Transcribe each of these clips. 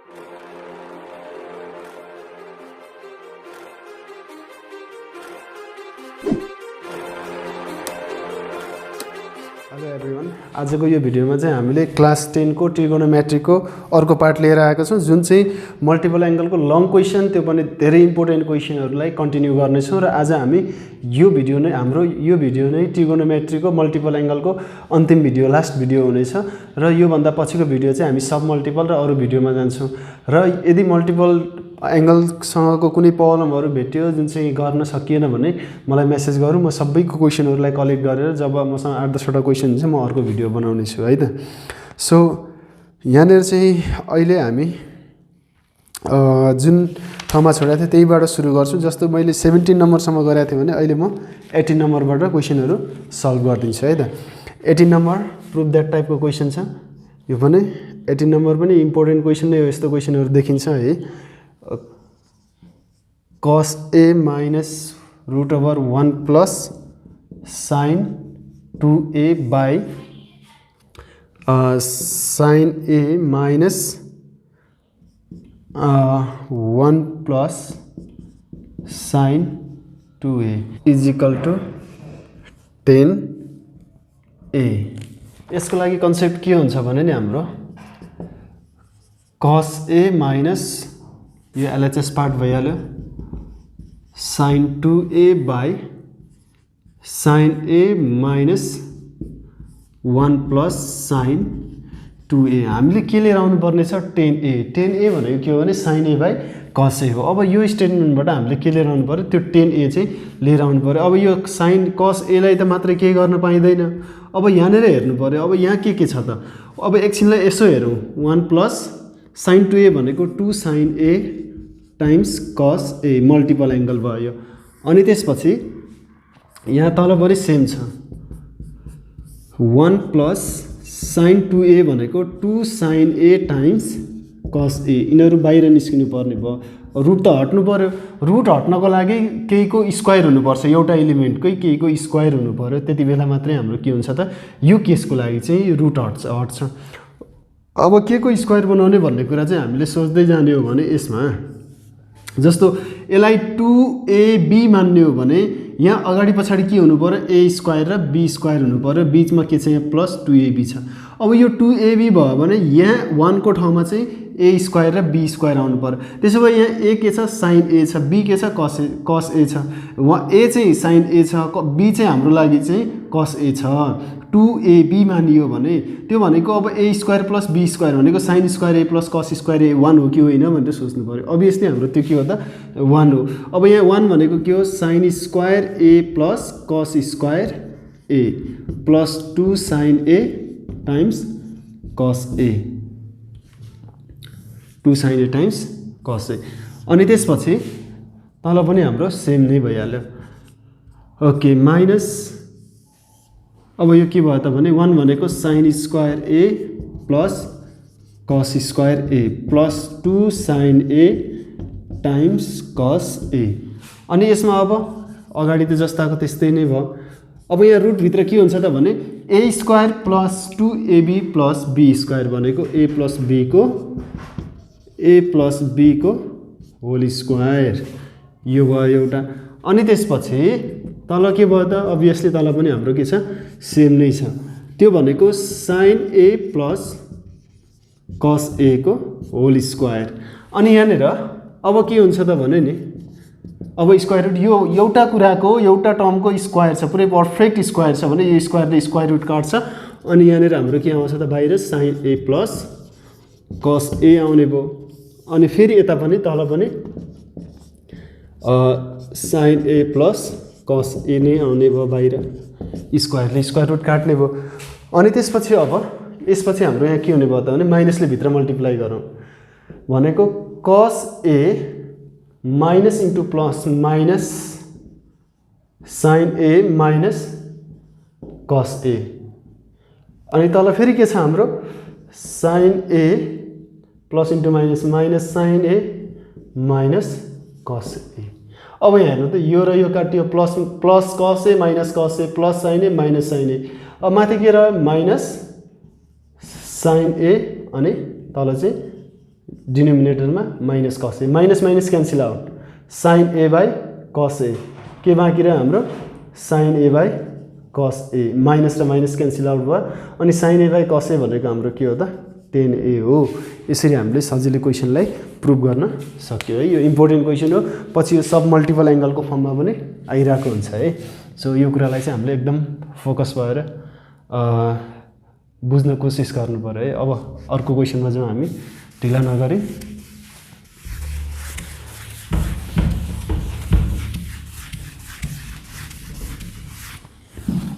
Hello everyone, आजको यो भिडियोमा चाहिँ हामीले क्लास 10 को ट्रिगोनोमेट्रीको अर्को पार्ट लिएर आएको छौँ, जुन चाहिँ मल्टिपल एङ्गलको लङ क्वेसन, त्यो पनि धेरै इम्पोर्टेन्ट क्वेसनहरूलाई कन्टिन्यू गर्नेछौँ। र आज हामी यो भिडियो नै ट्रिगोनोमेट्रीको मल्टिपल एङ्गलको अन्तिम भिडियो, लास्ट भिडियो हुनेछ। र योभन्दा पछिको भिडियो चाहिँ हामी सब मल्टिपल र अरू भिडियोमा जान्छौँ। र यदि मल्टिपल एङ्गलसँगको कुनै प्रब्लमहरू भेट्यो जुन चाहिँ गर्न सकिएन भने मलाई मेसेज गरौँ, म सबैको क्वेसनहरूलाई कलेक्ट गरेर जब मसँग 8-10वटा क्वेसन हुन्छ म अर्को भिडियो बनाउने छु है त। सो यहाँनिर चाहिँ अहिले हामी जुन ठाउँमा छोडेको थिएँ त्यहीबाट सुरु गर्छु। जस्तो मैले 17 नम्बरसम्म गरेको थिएँ भने अहिले म 18 नम्बरबाट क्वेसनहरू सल्भ गरिदिन्छु है त। 18 नम्बर प्रुभ द्याट टाइपको क्वेसन छ। यो पनि 18 नम्बर पनि इम्पोर्टेन्ट क्वेसन नै हो। यस्तो क्वेसनहरू देखिन्छ है। cos a minus root over 1 plus sin 2a by sin a minus 1 plus sin 2a is equal to 10a। यसको लागि कन्सेप्ट के हुन्छ भने नि हाम्रो cos a minus यो LHS पार्ट भइहाल्यो, sin 2a by sin a minus 1 plus sin 2a। हामीले के लिएर आउनु पर्ने छ 10a। 10a भनेको के हो भने sin a by cos a हो। अब यो स्टेटमेन्टबाट हामीले के लिएर आउनु पर्यो, त्यो 10a चाहिँ लिएर आउनु पर्यो। अब यो sin cos a लाई त मात्रै केही गर्न पाइँदैन। अब यहाँनिर हेर्नु पर्यो, अब यहाँ के छ त। अब एकछिनलाई यसो हेरौँ, 1 प्लस sin 2a भनेको 2 sin a times cos a multiple angle भयो। अनि त्यसपछि यहाँ तल पनि सेम छ, 1 प्लस sin 2a भनेको 2 sin a times cos a। यिनीहरू बाहिर निस्किनु पर्ने भयो। रुट त हट्नु पर्यो। रुट हट्नको लागि केहीको स्क्वायर हुनुपर्छ, एउटा एलिमेन्टकै केहीको स्क्वायर हुनु पर्यो। त्यति बेला मात्रै हाम्रो के हुन्छ त, यो केसको लागि चाहिँ रुट हट्छ। अब के को स्क्वायर बनाउने भन्ने कुरा चाहिँ हामीले सोच्दै जाने हो भने यसमा जस्तो यसलाई 2ab मान्ने हो भने यहाँ अगाडि पछाडि के हुनु पर्यो, a स्क्वायर र b स्क्वायर हुनु पर्यो। बीचमा के छ, यहाँ प्लस 2ab छ। अब यो 2ab भयो भने यहाँ 1 को ठाउँमा चाहिँ a स्क्वायर र b स्क्वायर आउनु पर्यो। त्यसो भए यहाँ a के छ, sin a छ, b के छ, cos a छ। a चाहिँ sin a छ, b चाहिँ हाम्रो लागि चाहिँ cos a छ। 2ab मानियो भने त्यो भनेको अब a square plus b square भनेको sin square a plus cos square a 1 हो कि होइन भनेर सोच्नु पर्यो। अभियसली हाम्रो त्यो के हो त, 1 हो। अब यहाँ 1 भनेको के हो, sin square a plus cos square a plus 2 sin a times cos a, 2 sin a times cos a। अनि त्यसपछि तल पनि हाम्रो सेम नै भइहाल्यो। ओके, माइनस अब यो के भयो त भने 1 भनेको sin square a plus cos square a plus 2 sin a times cos a। अनि यसमा अब अगाडि त जस्ताको त्यस्तै नै भयो। अब यहाँ रुटभित्र के हुन्छ त भने a square plus 2ab plus b square भनेको a प्लस b को होल स्क्वायर, यो भयो एउटा। अनि त्यसपछि तल के भयो त, अभियसली तल पनि हाम्रो के छ, सेम नै छ। त्यो भनेको sin a plus cos a को होल स्क्वायर। अनि यहाँनिर अब के हुन्छ त भने नि, अब स्क्वायर रुट यो एउटा कुराको एउटा टर्मको स्क्वायर छ, पुरै पर्फेक्ट स्क्वायर छ भने यो स्क्वायरले स्क्वायर रुट काट्छ। अनि यहाँनिर हाम्रो के आउँछ त बाहिर, sin a plus cos a आउने भयो। अनि फेरि यता पनि तल पनि sin a plus cos a नै आउने भयो बाहिर, स्क्वायरले स्क्वायर रुट काट्ने भयो। अनि त्यसपछि अब यसपछि हाम्रो यहाँ के हुने भयो त भने माइनसले भित्र मल्टिप्लाई गरौँ भनेको cos a minus into plus minus sin a minus cos a। अनि तल फेरि के छ हाम्रो sin a plus into minus minus sin a minus cos a। अब यहाँ हेर्नु त, यो र यो काटियो, plus plus cos a minus cos a plus sin a minus sin a। अब माथि के रह्यो, माइनस sin a अनि तल चाहिँ डिनोमिनेटरमा minus cos A, minus minus cancel out, sine A by cos A, के बाँकी रह्यो हाम्रो sign A by cos A, minus र माइनस क्यान्सल आउट भयो। अनि साइन ए बाई कस ए भनेको हाम्रो के हो त 10a हो। यसरी हामीले सजिलै क्वेसनलाई प्रुभ गर्न सक्यो है। यो इम्पोर्टेन्ट क्वेसन हो, पछि यो सब मल्टिपल एङ्गलको फर्ममा पनि आइरहेको हुन्छ है। सो यो कुरालाई चाहिँ हामीले एकदम फोकस भएर बुझ्न कोसिस गर्नु पर्यो है। अब अर्को क्वेसनमा जाउँ हामी ढिला नगरी।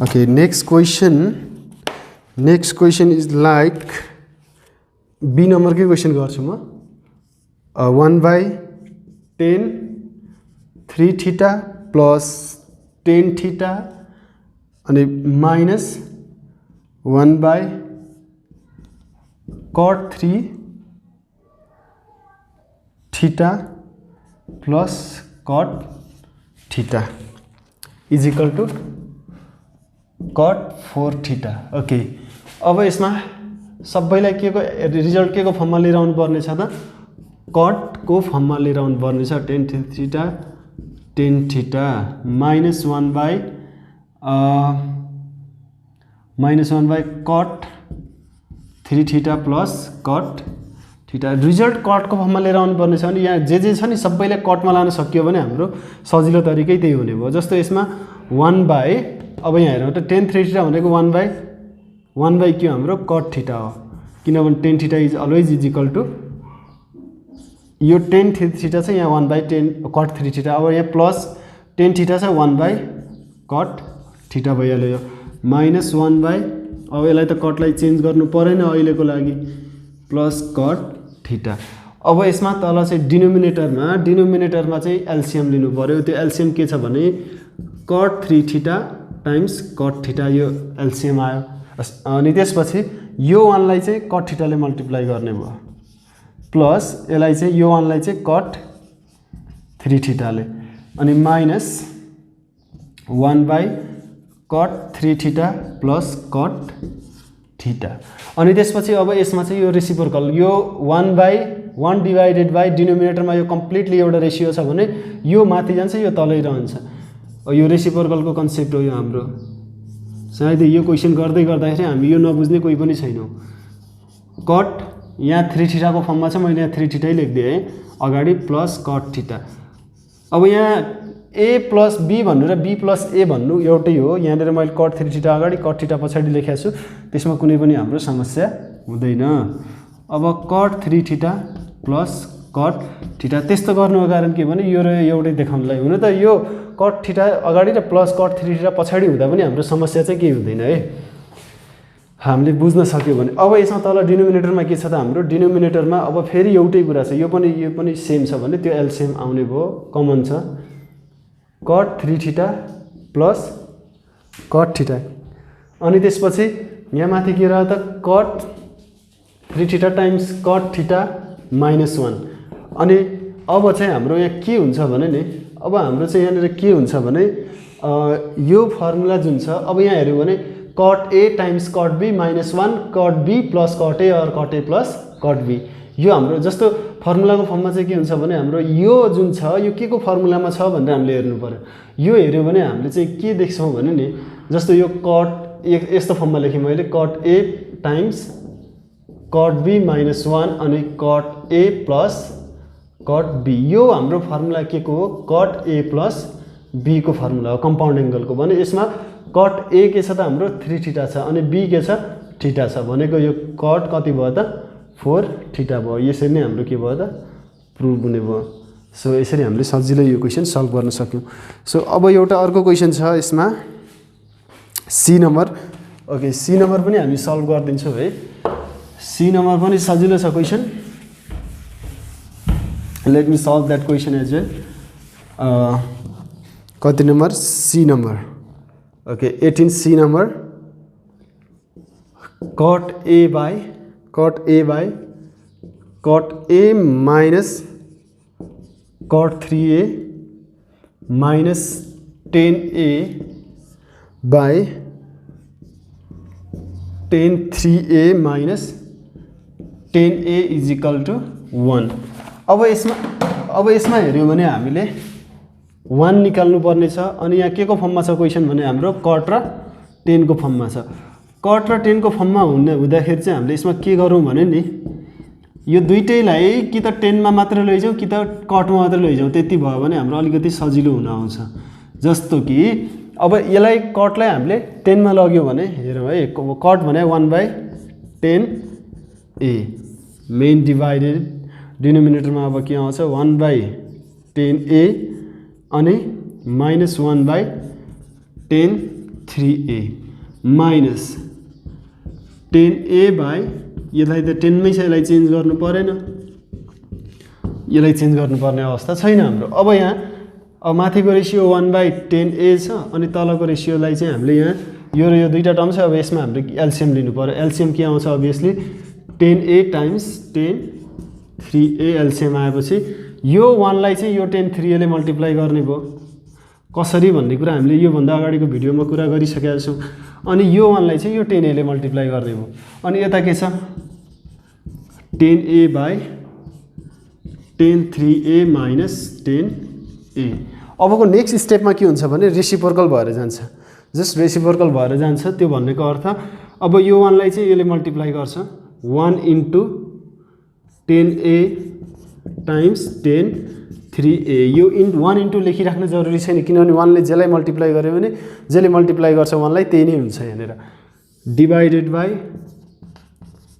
Okay, next question is like B नम्बरकै क्वेसन गर्छु म। 1/10 3 थीटा प्लस 10 थीटा अनि minus 1/cot 3 theta plus cot theta is equal to cot 4 theta. Okay, अब यसमा सबैलाई के को रिजल्ट के को फर्ममा लिएर आउनु पर्ने छ त cot को फर्ममा लिएर आउनु पर्ने छ। 10 theta minus 1/cot 3 theta plus cot theta. Result cot को फर्ममा लिएर आउनु पर्ने छ भने यहाँ जे छ नि सबैलाई cotमा लान सकियो भने हाम्रो सजिलो तरिकै त्यही हुने भयो। जस्तो यसमा 1/ अब यहाँ हेरौँ त 10 3 थीटा भनेको 1/1 के हाम्रो cot थीटा हो, किनभने 10 theta is always is equal to यो 10 थीटा चाहिँ यहाँ 1/10 cot 3 थीटा। अब यहाँ प्लस 10 थीटा छ 1/cot थीटा भइहाल्यो। माइनस 1/ अब यसलाई त कटलाई चेन्ज गर्नु परेन अहिलेको लागि, प्लस cot थीटा। अब यसमा तल चाहिँ डिनोमिनेटरमा चाहिँ एलसिएम लिनु पर्यो। त्यो एलसिएम के छ भने cot 3 theta times cot theta, यो एलसिएम आयो। अनि त्यसपछि यो वानलाई चाहिँ cot थीटाले मल्टिप्लाई गर्ने भयो, प्लस यसलाई चाहिँ यो वानलाई चाहिँ cot 3 थीटाले, अनि minus 1/cot 3 theta plus cot theta. अनि त्यसपछि अब यसमा चाहिँ यो रेसिप्रोकल, यो 1/1 डिभाइडेड बाई डिनोमिनेटरमा यो कम्प्लिटली एउटा रेसियो छ भने यो माथि जान्छ यो तलै रहन्छ। यो रेसिप्रोकलको कन्सेप्ट हो यो हाम्रो। सायद यो क्वेसन गर्दाखेरि हामी यो नबुझ्ने कोही पनि छैनौँ। cot यहाँ 3 थीटाको फर्ममा छ, मैले यहाँ 3 थीटै लेखिदिएँ है अगाडि, प्लस cot थीटा। अब यहाँ a प्लस b भन्नु र b प्लस a भन्नु एउटै हो। यहाँनिर मैले cot 3 थीटा अगाडि cot थीटा पछाडि लेखेको छु, त्यसमा कुनै पनि हाम्रो समस्या हुँदैन। अब cot 3 theta plus cot theta त्यस्तो गर्नुको कारण के भने यो र एउटै देखाउनलाई। हुन त यो cot थीटा अगाडि र प्लस cot 3 थीटा पछाडि हुँदा पनि हाम्रो समस्या चाहिँ केही हुँदैन है, हामीले बुझ्न सक्यो भने। अब यसमा तल डिनोमिनेटरमा के छ त हाम्रो डिनोमिनेटरमा अब फेरि एउटै कुरा छ, यो पनि सेम छ भने त्यो एलसिएम आउने भयो, कमन छ cot 3 theta plus cot theta. अनि त्यसपछि यहाँ माथि के रह्यो त cot 3 theta times cot theta minus 1। अनि अब चाहिँ हाम्रो यहाँ के हुन्छ भने नि, अब हाम्रो चाहिँ यहाँनिर के हुन्छ भने यो फर्मुला जुन छ, अब यहाँ हेऱ्यौँ भने cot a times cot b minus 1 cot b plus cot a और cot a plus cot b। यो हाम्रो जस्तो फर्मुलाको फर्ममा चाहिँ के हुन्छ भने हाम्रो यो जुन छ यो के को फर्मुलामा छ भनेर हामीले हेर्नु पर्यो। यो हेऱ्यौँ भने हामीले चाहिँ के देख्छौँ भने नि, जस्तो यो cot यस्तो फर्ममा लेखेँ मैले cot a times cot b minus 1 अनि cot a plus cot b। यो हाम्रो फर्मुला के को हो, cot a प्लस b को फर्मुला हो कम्पाउन्ड एङ्गलको। भने यसमा cot a के छ त हाम्रो 3 थीटा छ अनि b के छ थीटा छ भनेको यो cot कति भयो त 4 थीटा भयो। यसरी नै हाम्रो के भयो त प्रुभ हुने भयो। सो यसरी हामीले सजिलै यो क्वेसन सल्भ गर्न सक्यौँ। सो अब एउटा अर्को क्वेसन छ यसमा C number. Okay, C number पनि हामी सल्भ गरिदिन्छौँ है। सी नम्बर पनि सजिलो छ question. Let me solve that question as well. कति number C number. Okay 18 C number. cot a by cot a minus cot 3a minus 10a by 10 3a minus 10a is equal to 1। अब यसमा हेऱ्यौँ भने हामीले 1 निकाल्नु पर्ने छ अनि यहाँ के को फर्ममा छ क्वेसन भने हाम्रो कट र 10 को फर्ममा छ। कट र 10 को फर्ममा हुँदाखेरि चाहिँ हामीले यसमा के गरौँ भने नि यो दुईटैलाई कि त 10 मा मात्र लैजाउँ कि त कटमा मात्र लैजाउँ, त्यति भयो भने हाम्रो अलिकति सजिलो हुन आउँछ। जस्तो कि अब यसलाई कटलाई हामीले 10 मा लग्यौँ भने हेरौँ है, कट भने 1/10a मेन डिभाइडेड डिनोमिनेटरमा अब के आउँछ 1/10a अनि -1/10(3a) माइनस 10a/ यसलाई त 10 मै छ, यसलाई चेन्ज गर्नु परेन, यसलाई चेन्ज गर्नुपर्ने अवस्था छैन हाम्रो। अब यहाँ अब माथिको रेसियो 1/10a छ अनि तलको रेसियोलाई चाहिँ हामीले यहाँ यो र यो दुईटा टर्म छ। अब यसमा हामीले एलसिएम लिनु पर्यो। एलसिएम के आउँछ obviously 10a times 10(3a) LCM आएपछि यो 1 लाई चाहिँ यो 10(3a) ले मल्टिप्लाई गर्ने भयो। कसरी भन्ने कुरा हामीले योभन्दा अगाडिको भिडियोमा कुरा गरिसकेका छौँ। अनि यो 1 लाई चाहिँ यो 10a ले मल्टिप्लाई गर्ने भयो। अनि यता के छ 10a/10(3a) माइनस 10a। अबको नेक्स्ट स्टेपमा के हुन्छ भने रेसिप्रोकल भएर जान्छ। जस्ट रेसिप्रोकल भएर जान्छ, त्यो भन्नेको अर्थ अब यो 1 लाई चाहिँ यसले मल्टिप्लाई गर्छ 1 * 10a टाइम्स 10(3a). यो 1 इन्टु लेखिराख्न जरुरी छैन, किनभने 1 ले जसलाई मल्टिप्लाई गर्यो भने जसले मल्टिप्लाई गर्छ 1 लाई त्यही नै हुन्छ यहाँनिर। डिभाइडेड बाई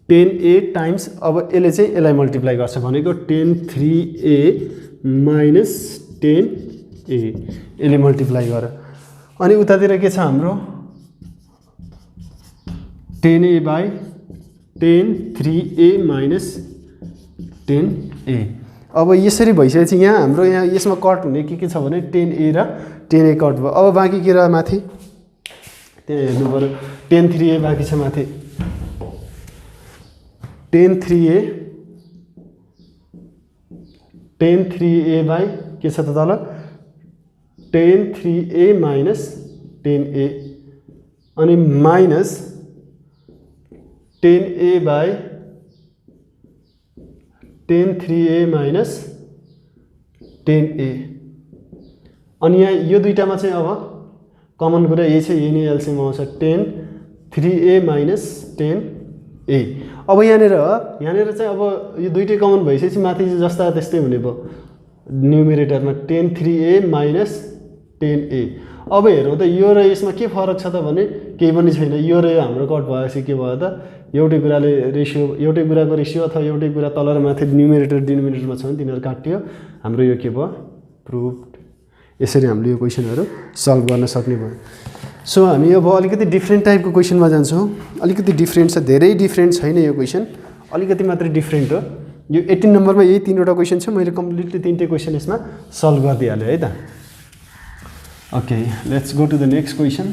10a टाइम्स अब यसले चाहिँ यसलाई मल्टिप्लाई गर्छ भनेको 10(3a) माइनस 10a यसले मल्टिप्लाई गर। अनि उतातिर के छ हाम्रो 10a/10(3a) माइनस 10a। अब यसरी भइसकेपछि यहाँ हाम्रो यहाँ यसमा कट हुने के छ भने 10a र 10a कट भयो। अब बाँकी के रह्यो माथि त्यहाँ हेर्नु पऱ्यो 10(3a) बाँकी छ माथि 10(3a) बाई के छ त तल 10(3a) माइनस 10a अनि माइनस 10a/10(3a) माइनस 10a। अनि यहाँ यो दुईटामा चाहिँ अब कमन कुरा यही छ, यही नै एलसिएम आउँछ 10(3a) माइनस 10a। अब यहाँनिर चाहिँ अब यो दुईटै कमन भइसकेपछि माथि जस्ता त्यस्तै हुने भयो न्युमेरेटरमा 10(3a) माइनस 10a। अब हेरौँ त यो र यसमा के फरक छ त भने केही पनि छैन। यो र यो हाम्रो कट भएपछि के भयो त एउटै कुराले रेसियो एउटै कुराको रेसियो अथवा एउटै कुरा तल र माथि न्युमेरेटर डिनोमिनेटरमा छ भने तिनीहरू काटियो, हाम्रो यो के भयो प्रुभड। यसरी हामीले यो क्वेसनहरू सल्भ गर्न सक्ने भयो। सो हामी अब अलिकति डिफ्रेन्ट टाइपको क्वेसनमा जान्छौँ। अलिकति डिफ्रेन्ट छ, धेरै डिफ्रेन्ट छैन यो क्वेसन, अलिकति मात्रै डिफ्रेन्ट हो। यो 18 नम्बरमा यही 3वटा क्वेसन छ, मैले कम्प्लिटली 3टै क्वेसन यसमा सल्भ गरिदिइहालेँ है त। Okay, let's go to the next question.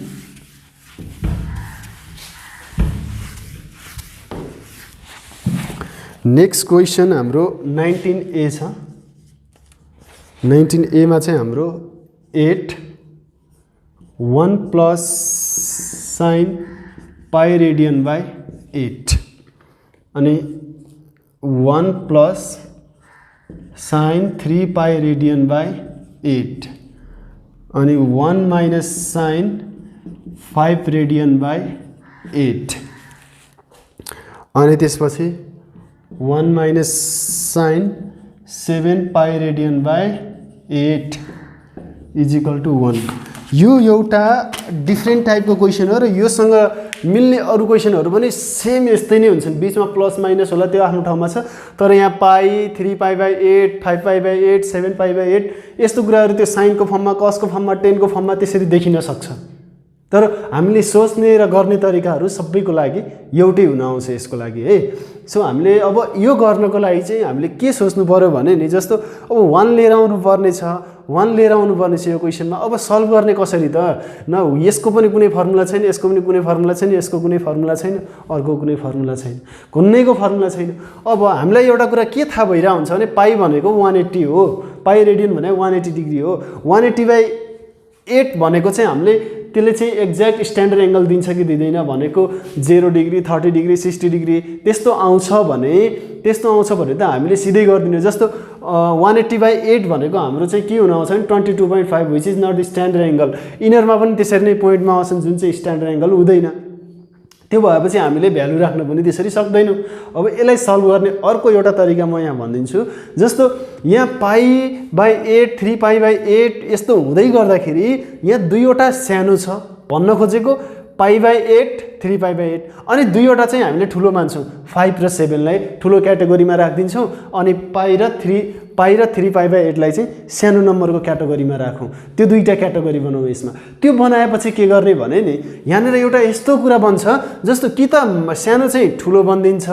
Next question हाम्रो 19a छ। 19a मा चाहिँ हाम्रो 8 1 plus sine pi radian by 8 अनि 1 plus sine 3 pi radian by 8 अनि 1 माइनस साइन 5 रेडियन बाई 8 अनि त्यसपछि 1 minus sine 7 pi radian by 8 equal to 1। यो एउटा डिफ्रेन्ट टाइपको क्वेसन हो र योसँग मिल्ने अरू क्वेसनहरू पनि सेम यस्तै नै हुन्छन्। बिचमा प्लस माइनस होला, त्यो आफ्नो ठाउँमा छ, तर यहाँ पाई 3 pi by 8 5 pi by 8 7 pi by 8 यस्तो कुराहरू त्यो साइनको फर्ममा कसको फर्ममा 10 को फर्ममा त्यसरी देखिन सक्छ। तर हामीले सोच्ने र गर्ने तरिकाहरू सबैको लागि एउटै हुन आउँछ यसको लागि है। सो हामीले अब यो गर्नको लागि चाहिँ हामीले के सोच्नु पर्यो भने नि जस्तो अब 1 लिएर आउनु पर्ने छ, 1 लिएर आउनु पर्ने छ यो क्वेसनमा। अब सल्भ गर्ने कसरी त? न यसको पनि कुनै फर्मुला छैन, यसको पनि कुनै फर्मुला छैन, यसको कुनै फर्मुला छैन, अर्को कुनै फर्मुला छैन, कुनैको फर्मुला छैन। अब हामीलाई एउटा कुरा के थाहा भइरहेको हुन्छ भने पाई भनेको 180 हो, पाई रेडियन भनेको 180 डिग्री हो। 180/8 भनेको चाहिँ हामीले त्यसले चाहिँ एक्ज्याक्ट स्ट्यान्डर्ड एङ्गल दिन्छ कि दिँदैन भनेको 0 डिग्री 30 डिग्री 60 डिग्री त्यस्तो आउँछ भने त हामीले सिधै गरिदिनु। जस्तो 180/8 भनेको हाम्रो चाहिँ के हुन आउँछ भने 22.5 which is not the standard angle. इनरमा पनि त्यसरी नै पोइन्टमा आउँछन् जुन चाहिँ स्ट्यान्डर्ड एङ्गल हुँदैन। त्यो भएपछि हामीले भ्यालु राख्न पनि त्यसरी सक्दैनौँ। अब यसलाई सल्भ गर्ने अर्को एउटा तरिका म यहाँ भनिदिन्छु। जस्तो यहाँ π/8 3π/8 यस्तो हुँदै गर्दाखेरि यहाँ दुईवटा सानो छ भन्न खोजेको π/8 3π/8 अनि दुईवटा चाहिँ हामीले ठुलो मान्छौँ 5 र 7 लाई ठुलो क्याटेगोरीमा राखिदिन्छौँ अनि π र 3π/8 लाई चाहिँ सानो नम्बरको क्याटेगोरीमा राखौँ। त्यो दुईटा क्याटेगोरी बनाउँ यसमा। त्यो बनाएपछि के गर्ने भने नि यहाँनिर एउटा यस्तो कुरा बन्छ जस्तो कि त सानो चाहिँ ठुलो बनिदिन्छ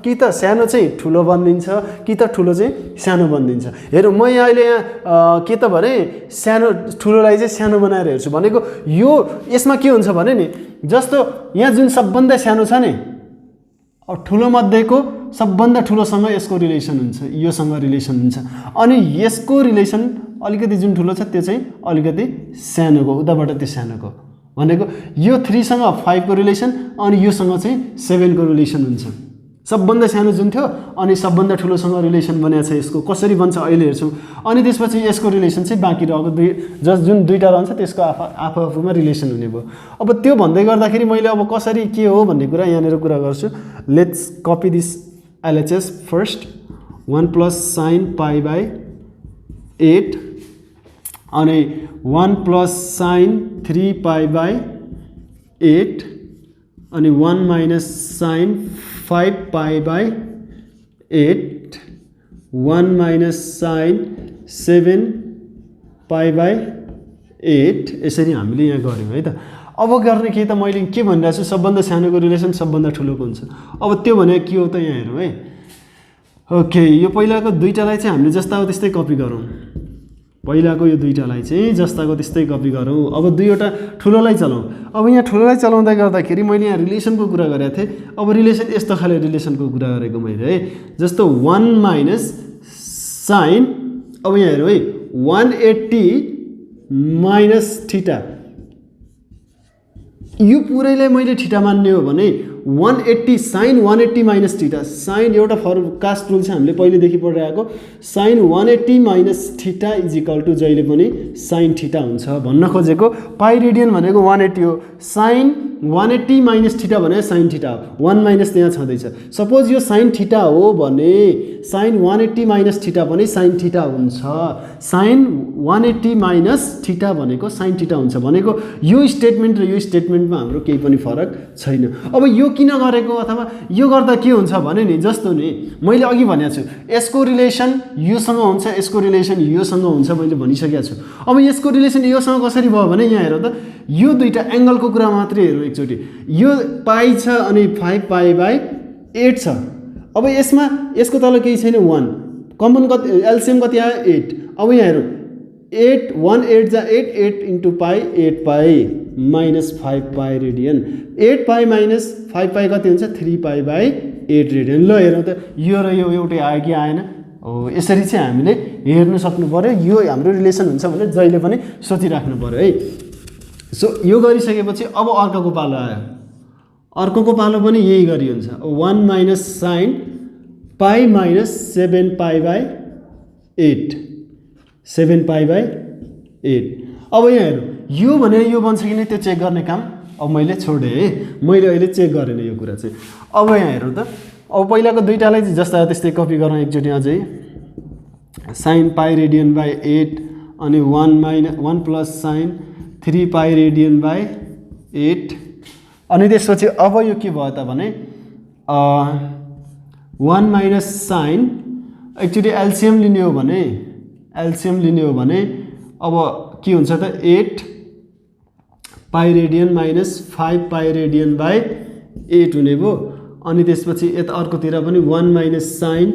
कि त सानो चाहिँ ठुलो बनिदिन्छ कि त ठुलो चाहिँ सानो बनिदिन्छ। हेरौँ म यहाँ अहिले यहाँ के त भने सानो ठुलोलाई चाहिँ सानो बनाएर हेर्छु भनेको यो यसमा के हुन्छ भने नि जस्तो यहाँ जुन सबभन्दा सानो छ नि ठुलो मध्येको सबभन्दा ठुलोसँग यसको रिलेसन हुन्छ योसँग रिलेसन हुन्छ अनि यसको रिलेसन अलिकति जुन ठुलो छ त्यो चाहिँ अलिकति सानोको उताबाट त्यो सानोको भनेको यो 3 सँग 5 को रिलेसन अनि योसँग चाहिँ 7 को रिलेसन हुन्छ। सबभन्दा सानो जुन थियो अनि सबभन्दा ठुलोसँग रिलेसन बनेको छ यसको कसरी बन्छ अहिले हेर्छौँ। अनि त्यसपछि यसको रिलेसन चाहिँ बाँकी रहेको जुन दुईटा रहन्छ त्यसको आफूमा रिलेसन हुने भयो। अब त्यो भन्दै गर्दाखेरि मैले अब कसरी के हो भन्ने कुरा यहाँनिर कुरा गर्छु। Let's copy this LHS first 1 + sin π/8 अनि 1 + sin 3π/8 अनि 1 - sin 5π/8 1 - sin 7π/8 यसरी हामीले यहाँ गऱ्यौँ है त। अब गर्ने के त मैले के भनिरहेको छु सबभन्दा सानोको रिलेसन सबभन्दा ठुलोको हुन्छ। अब त्यो भने के हो त यहाँ हेरौँ है। ओके यो पहिलाको दुईटालाई चाहिँ हामीले जस्ताको त्यस्तै कपी गरौँ। पहिलाको यो दुईटालाई चाहिँ जस्ताको त्यस्तै कपी गरौँ। अब दुईवटा ठुलोलाई चलाउँ। अब यहाँ ठुलोलाई चलाउँदै गर्दाखेरि मैले यहाँ रिलेसनको कुरा गरेको थिएँ। अब रिलेसन यस्तो खाले रिलेसनको कुरा गरेको मैले है जस्तो 1 - sin अब यहाँ हेरौँ है 180 - थीटा यो पुरैलाई मैले थीटा मान्ने हो भने 180 sin 180 - थीटा साइन एउटा कास्ट रुल चाहिँ हामीले पहिलेदेखि पढिरहेको sin 180 - थीटा = जहिले पनि sin थीटा हुन्छ भन्न खोजेको। पाइ रेडियन भनेको 180 हो sin 180 - थीटा भने sin थीटा हो 1 माइनस त्यहाँ छँदैछ। सपोज यो sin थीटा हो भने sin 180 - थीटा पनि sin थीटा हुन्छ। sin 180 - थीटा भनेको sin थीटा हुन्छ भनेको यो स्टेटमेन्ट र यो स्टेटमेन्टमा हाम्रो केही पनि फरक छैन। अब यो किन गरेको अथवा यो गर्दा के हुन्छ भने नि जस्तो नि मैले अघि भनेको छु यसको रिलेसन योसँग हुन्छ यसको रिलेसन योसँग हुन्छ मैले भनिसकेको छु। अब यसको रिलेसन योसँग कसरी भयो भने यहाँ हेरौँ त यो दुईटा एङ्गलको कुरा मात्रै हेरौँ एकचोटि। यो पाइ छ अनि 5π/8 छ। अब यसमा यसको तल केही छैन 1 कमन कति एलसिएम कति आयो 8। अब यहाँ हेरौँ 8 1 8 = 8 8 × पाइ 8π - 5π रेडियन 8π - 5π कति हुन्छ 3π/8 रेडियन। ल हेरौँ त यो र यो एउटै आयो कि आएन। हो यसरी चाहिँ हामीले हेर्नु सक्नु पर्यो। यो हाम्रो रिलेसन हुन्छ भने जहिले पनि सोचिराख्नु पर्यो है। सो यो गरिसकेपछि अब अर्कोको पालो आयो। अर्कोको पालो पनि यही गरी हुन्छ 1 - sin π - 7π/8 7π/8। अब यहाँ हेरौँ यो भने यो बन्छ कि नै त्यो चेक गर्ने काम अब मैले छोडेँ है। मैले अहिले चेक गरेन यो कुरा चाहिँ। अब यहाँ हेरौँ त अब पहिलाको दुईटालाई चाहिँ जस्ता त्यस्तै कपी गरौँ एकचोटि अझै sin π रेडियन/8 अनि 1 + sin 3π रेडियन/8 अनि त्यसपछि अब यो के भयो त भने 1 - sin एक्चुअली एलसिएम लिने हो भने अब के हुन्छ त 8π रेडियन - 5π रेडियन/8 हुने भयो। अनि त्यसपछि यता अर्कोतिर पनि 1 - sin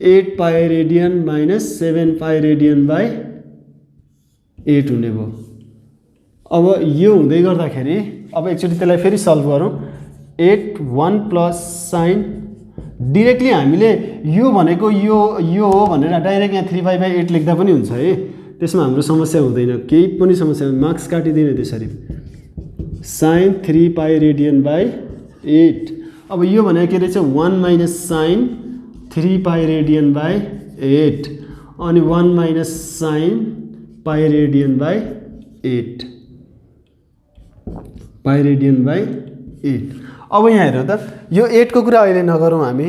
8π रेडियन - 7π रेडियन/8 हुने भयो। अब यो हुँदै गर्दाखेरि अब एकचोटि त्यसलाई फेरि सल्भ गरौँ 8 1 + sin डिरेक्टली हामीले यो भनेको यो हो भनेर डाइरेक्ट यहाँ 3π/8 लेख्दा पनि हुन्छ है। त्यसमा हाम्रो समस्या हुँदैन, केही पनि समस्या मार्क्स काटिदिने त्यसरी। sin 3 pi radian by 8। अब यो भनेको के रहेछ 1 minus sine 3 pi radian by 8 अनि 1 minus sine pi radian by 8 pi radian by 8। अब यहाँ हेरौँ त, यो 8 को कुरा अहिले नगरौँ हामी,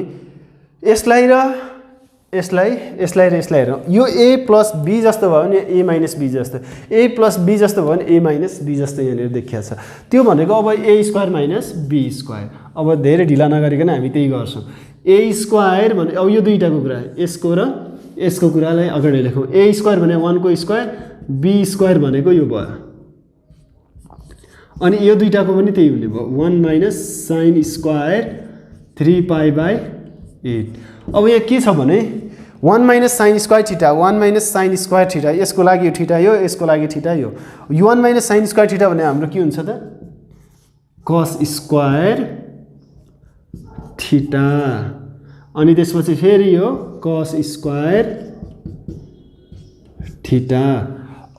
यसलाई र यसलाई हेरौँ। यो a प्लस b जस्तो भयो भने a माइनस b जस्तो, a प्लस b जस्तो भयो भने a माइनस b जस्तो यहाँनिर देखिया छ। त्यो भनेको अब a square minus b square. अब धेरै ढिला नगरिकन हामी त्यही गर्छौँ। a स्क्वायर भने अब यो दुईटाको कुरा, यसको र यसको कुरालाई अगाडि लेखौँ। a स्क्वायर भने 1 को स्क्वायर, b स्क्वायर भनेको यो भयो, अनि यो दुईटाको पनि त्यही हुने भयो 1 minus sine square 3 pi by 8। अब यहाँ के छ भने 1 minus sine square theta, 1 minus sine square theta, यसको लागि यो थीटा यो, यसको लागि थीटा यो। 1 माइनस साइन स्क्वायर थीटा भने हाम्रो के हुन्छ त कस स्क्वायर थीटा, अनि त्यसपछि फेरि यो कस स्क्वायर थीटा।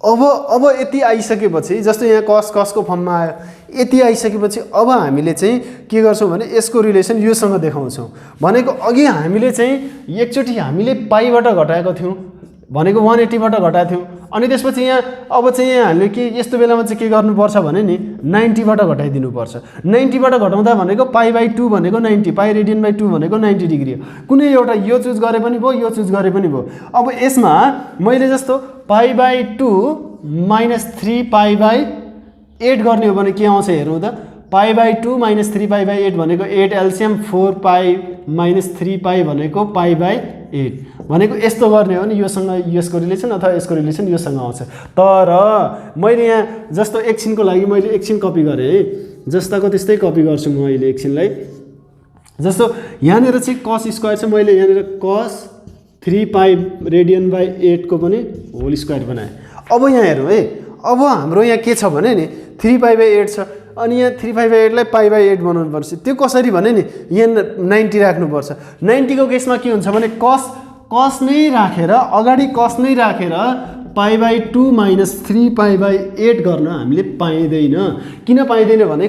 अब यति आइसकेपछि, जस्तो यहाँ कसको फर्ममा आयो, यति आइसकेपछि अब हामीले चाहिँ के गर्छौँ भने यसको रिलेसन योसँग देखाउँछौँ। भनेको अघि हामीले चाहिँ एकचोटि हामीले पाईबाट घटाएको थियौँ, भनेको 180बाट घटाएको थियौँ, अनि त्यसपछि यहाँ अब चाहिँ यहाँ हामीले के यस्तो बेलामा चाहिँ के गर्नुपर्छ भने नि 90बाट घटाइदिनुपर्छ। 90बाट घटाउँदा भनेको पाई बाई 2 भनेको 90, पाई रेडियन बाई 2 भनेको 90 डिग्री हो। कुनै एउटा यो चुज गरे पनि भयो, यो चुज गरे पनि भयो। अब यसमा मैले जस्तो pi by 2 minus 3 pi by 8 गर्ने हो भने के आउँछ हेरौँ त, pi by 2 minus 3 pi by 8 भनेको 8 एलसियम 4 पाई माइनस 3 पाई भनेको पाई बाई 8 भनेको यस्तो गर्ने हो भने योसँग यसको रिलेसन अथवा यसको रिलेसन योसँग आउँछ। तर मैले यहाँ जस्तो एकछिनको लागि मैले एकछिन कपी गरेँ है, जस्ताको त्यस्तै कपी गर्छु म अहिले एकछिनलाई। जस्तो यहाँनिर चाहिँ कस स्क्वायर छ, मैले यहाँनिर कस 3 पाई रेडियन बाई 8 को पनि होल स्क्वायर बनाएँ। अब यहाँ हेरौँ है, अब हाम्रो यहाँ के छ भने नि 3 पाई बाई 8 छ, अनि यहाँ 3 पाई बाई 8लाई पाई बाई 8 बनाउनु पर्छ। त्यो कसरी भने नि यहाँ 90 राख्नुपर्छ। 90 को केसमा के हुन्छ भने कस नै राखेर अगाडि कस नै राखेर pi by 2 minus 3 pi by 8 गर्न हामीले पाइँदैन। किन पाइँदैन भने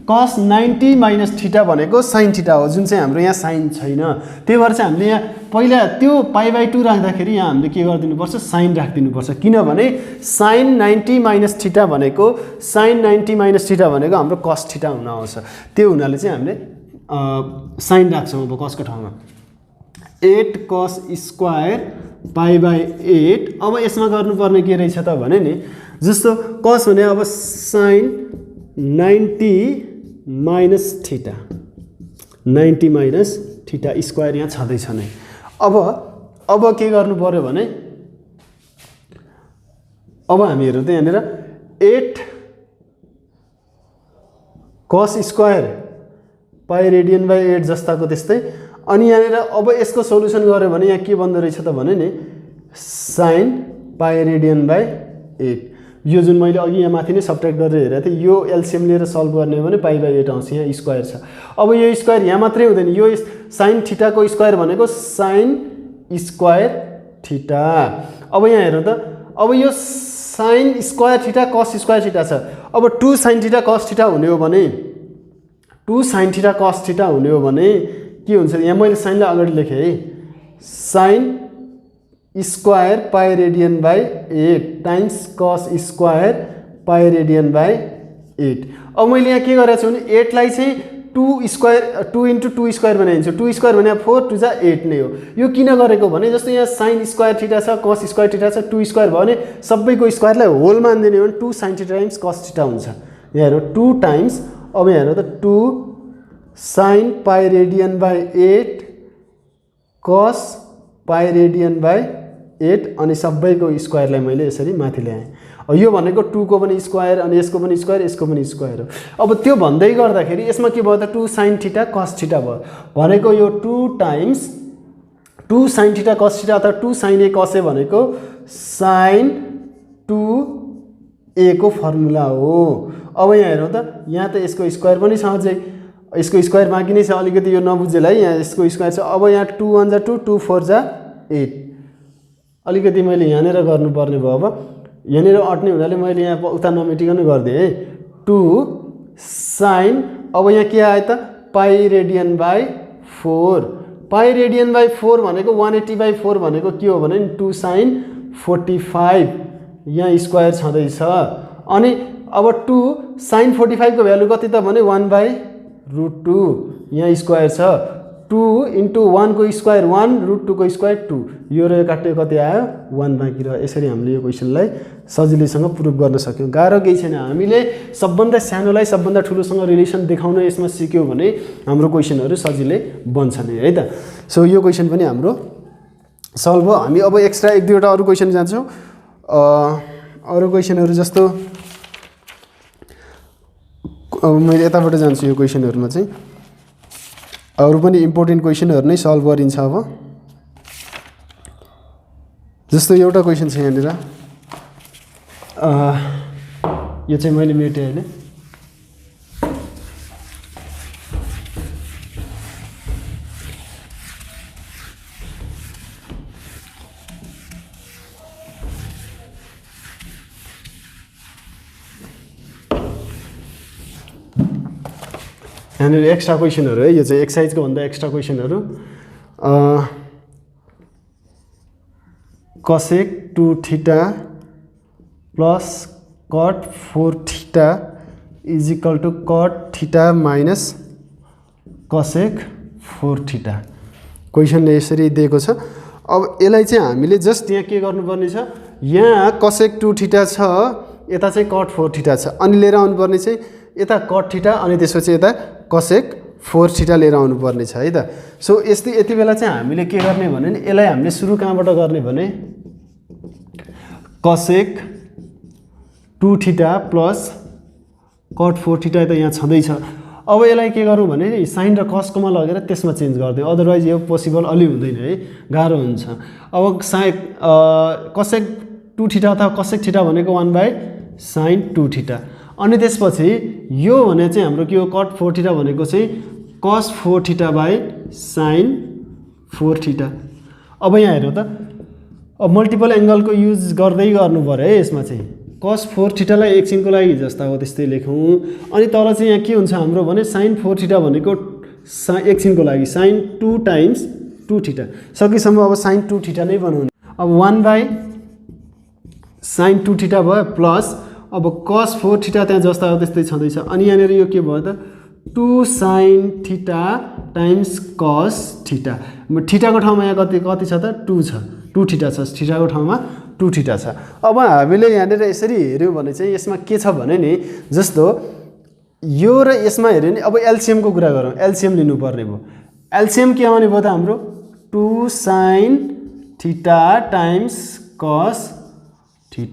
कस 90 माइनस थीटा भनेको साइन थीटा हो, जुन चाहिँ हाम्रो यहाँ साइन छैन। त्यही भएर चाहिँ हामीले यहाँ पहिला त्यो पाई बाई 2 राख्दाखेरि यहाँ हामीले के गरिदिनुपर्छ साइन राखिदिनुपर्छ, किनभने साइन 90 माइनस थीटा भनेको हाम्रो कस थीटा हुन आउँछ। त्यो हुनाले चाहिँ हामीले साइन राख्छौँ अब कसको ठाउँमा 8 कस स्क्वायर पाई बाई 8। अब यसमा गर्नुपर्ने के रहेछ त भने नि जस्तो कस भने अब sine 90 minus theta, 90 minus theta square यहाँ छँदैछ नै। अब के गर्नु पर्यो भने अब हामी हेरौँ त यहाँनिर 8 cos square pi radian by 8 जस्ताको त्यस्तै। अनि यहाँनिर अब यसको सोल्युसन गऱ्यो भने यहाँ के बन्दो रहेछ त भने नि साइन पाई रेडियन बाई 8। यो जुन मैले अघि यहाँ माथि नै सब्ट्र्याक्ट गरेर हेरेको थिएँ, यो एलसिएम लिएर सल्भ गर्ने हो भने पाई बाई 8 आउँछ। यहाँ स्क्वायर छ, अब यो स्क्वायर यहाँ मात्रै हुँदैन, यो साइन थीटाको स्क्वायर भनेको साइन स्क्वायर थीटा। अब यहाँ हेरौँ त, अब yo sine square theta cos square theta छ। अब 2 साइन थीटा कस थीटा हुने हो भने 2 साइन थीटा कस थीटा हुने हो भने के हुन्छ, यहाँ मैले साइनलाई अगाडि लेखेँ है, sine square pi radian by 8 times cos square pi radian by 8। अब मैले यहाँ के गरेको छु भने 8 लाई चाहिँ 2 इन्टु 2 स्क्वायर बनाइदिन्छु। 2 स्क्वायर भने 4 2 जा 8 नै हो। यो किन गरेको भने जस्तो यहाँ साइन स्क्वायर थीटा छ, कस स्क्वायर थीटा छ, 2 स्क्वायर भयो भने सबैको स्क्वायरलाई होल मानिदिने हो भने 2 sine theta times cos theta हुन्छ। यहाँ हेरौँ 2 टाइम्स, अब यहाँ हेरौँ त 2 साइन पाई रेडियन बाई 8 कस पाई रेडियन बाई 8 अनि सबैको स्क्वायरलाई मैले यसरी माथि ल्याएँ। यो भनेको 2 को पनि स्क्वायर अनि यसको पनि स्क्वायर यसको पनि स्क्वायर हो। अब त्यो भन्दै गर्दाखेरि यसमा के भयो त 2 साइन थीटा कस थीटा भयो, भनेको यो 2 times 2 sine theta cos theta अथवा 2 साइन ए कस ए भनेको साइन 2a को फर्मुला हो। अब यहाँ हेरौँ त, यहाँ त यसको स्क्वायर पनि छ, अझै यसको स्क्वायर बाँकी नै छ, अलिकति यो नबुझेलाई यहाँ यसको स्क्वायर छ। अब यहाँ 2 1 जा 2 2 4 जा 8 अलिकति मैले यहाँनिर गर्नुपर्ने भयो। अब यहाँनिर अट्ने हुनाले मैले यहाँ उता नमेटिकन गरिदिएँ है। 2 sin, अब यहाँ के आयो त पाई radian by 4। Pie radian by 4 भनेको 180/4 भनेको के हो भने 2 sin 45 यहाँ स्क्वायर छँदैछ। अनि अब 2 sin 45 को भ्यालु कति त भने 1/√2 यहाँ स्क्वायर छ। 2 × 1 को स्क्वायर 1, √2 को स्क्वायर 2, यो र यो काट्यो कति आयो 1 बाँकी रह्यो। यसरी हामीले यो क्वेसनलाई सजिलैसँग प्रुभ गर्न सक्यौँ। गाह्रो केही छैन। हामीले सबभन्दा सानोलाई सबभन्दा ठुलोसँग रिलेसन देखाउन यसमा सिक्यौँ भने हाम्रो क्वेसनहरू सजिलै बन्छ नै है त। सो यो क्वेसन पनि हाम्रो सल्भ भयो। हामी अब एक्स्ट्रा 1-2वटा अरू क्वेसन जान्छौँ। अरू क्वेसनहरू जस्तो अब मैले यताबाट जान्छु। यो क्वेसनहरूमा चाहिँ अरू पनि इम्पोर्टेन्ट क्वेसनहरू नै सल्भ गरिन्छ। अब जस्तो एउटा क्वेसन छ यहाँनिर, यो चाहिँ मैले मेटेँ अहिले। यहाँनिर एक्स्ट्रा क्वेसनहरू है, यो चाहिँ एक्सर्साइजको भन्दा एक्स्ट्रा क्वेसनहरू। cosec 2θ plus cot 4θ is equal to cot θ minus cosec 4θ। क्वेसनले यसरी दिएको छ। अब यसलाई चाहिँ हामीले जस्ट यहाँ के गर्नुपर्ने छ, यहाँ cosec 2θ छ, यता चाहिँ cot 4θ छ, अनि लिएर आउनुपर्ने चाहिँ यता cot θ अनि त्यसपछि यता cosec 4θ लिएर आउनुपर्ने छ है त। सो यति बेला चाहिँ हामीले के गर्ने भने नि यसलाई हामीले सुरु कहाँबाट गर्ने भने cosec 2θ प्लस cot 4θ त यहाँ छँदैछ। अब यसलाई के गरौँ भने नि साइन र कस्कोमा लगेर त्यसमा चेन्ज गरिदियो, अदरवाइज यो पोसिबल अलि हुँदैन है, गाह्रो हुन्छ। अब cosec 2θ अथवा cosec θ भनेको 1/sin 2θ। अनि त्यसपछि यो भने चाहिँ हाम्रो के हो, cot 4θ भनेको चाहिँ cos 4θ/sin 4θ। अब यहाँ हेरौँ त, अब मल्टिपल एङ्गलको युज गर्दै गर्नु पर्यो है। यसमा चाहिँ cos 4θ लाई एकछिनको लागि जस्ता हो त्यस्तै लेखौँ। अनि तल चाहिँ यहाँ के हुन्छ हाम्रो भने sin 4θ भनेको एकछिनको लागि sin 2 टाइम्स 2θ, सकेसम्म अब sin 2θ नै बनाउने। अब 1/sin 2θ भयो प्लस अब cos 4θ त्यहाँ जस्ता हो त्यस्तै छँदैछ। अनि यहाँनिर यो के भयो त 2 sin θ टाइम्स cos θ। थीटाको ठाउँमा यहाँ कति छ त 2 छ, 2θ छ, थीटाको ठाउँमा 2θ छ। अब हामीले यहाँनिर यसरी हेऱ्यौँ भने चाहिँ यसमा के छ भने नि जस्तो यो र यसमा हेऱ्यो नि, अब एलसिएमको कुरा गरौँ, एलसिएम लिनुपर्ने भयो। एलसिएम के आउने भयो त हाम्रो 2 sin θ टाइम्स cos θ,